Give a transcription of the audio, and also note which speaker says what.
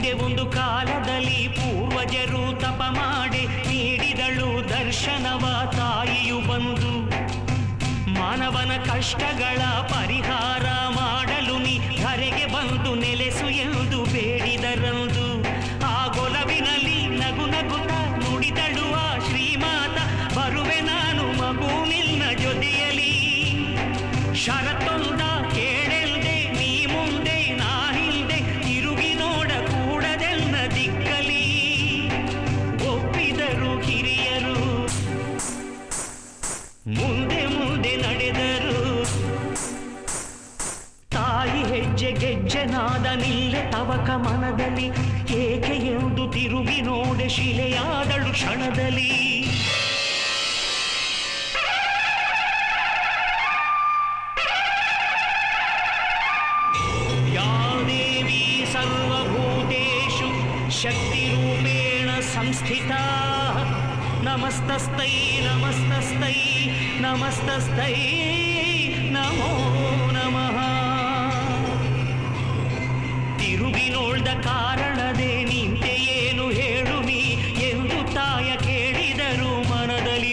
Speaker 1: ಹಿಂದೆ ಒಂದು ಕಾಲದಲ್ಲಿ ಪೂರ್ವಜರು ತಪ ಮಾಡಿ ನೀಡಿದಳು ದರ್ಶನವ ತಾಯಿಯು ಬಂದು. ಮಾನವನ ಕಷ್ಟಗಳ ಪರಿಹಾರ ಮಾಡಲು ನೀ ಧರೆಗೆ ಬಂದು ನೆಲೆಸು ಎಂದು ಬೇಡಿದರಂದು. ಆ ಗೊಲವಿನಲ್ಲಿ ನಗು ನಗುತ್ತ ನುಡಿದಳು ಆ ಶ್ರೀಮಾತ, ಬರುವೆ ನಾನು ಮಗು ನಿನ್ನ ಜೊತೆಯಲಿ. ಷರತ್ತೊಂದ ಕೇಳೆಲ್ದೆ ನೀ ಮುಂದೆ ನಾ ಹಿಂದೆ, ತಿರುಗಿ ನೋಡ ಕೂಡದೆನ್ನ ದಿಕ್ಕಲಿ. ಒಪ್ಪಿದರು ಹಿರಿಯರು, ಮುಂದೆ ಮುಂದೆ ನಡೆದರು. ತಾಯಿ ಹೆಜ್ಜೆ ಗೆಜ್ಜೆನಾದ ನಿಲ್ಲೆ ತವಕ ಮನದಲ್ಲಿ, ಏಕೆ ಎಂದು ತಿರುಗಿ ನೋಡೆ ಶಿಲೆಯಾದಳು ಕ್ಷಣದಲ್ಲಿ. ಯಾ ದೇವಿ ಸರ್ವಭೂತೇಷು ಶಕ್ತಿರೂಪೇಣ ಸಂಸ್ಥಿತಾ, ನಮಸ್ತಸ್ತೈ ನಮಸ್ತಸ್ತೈ ನಮಸ್ತಸ್ತೈ.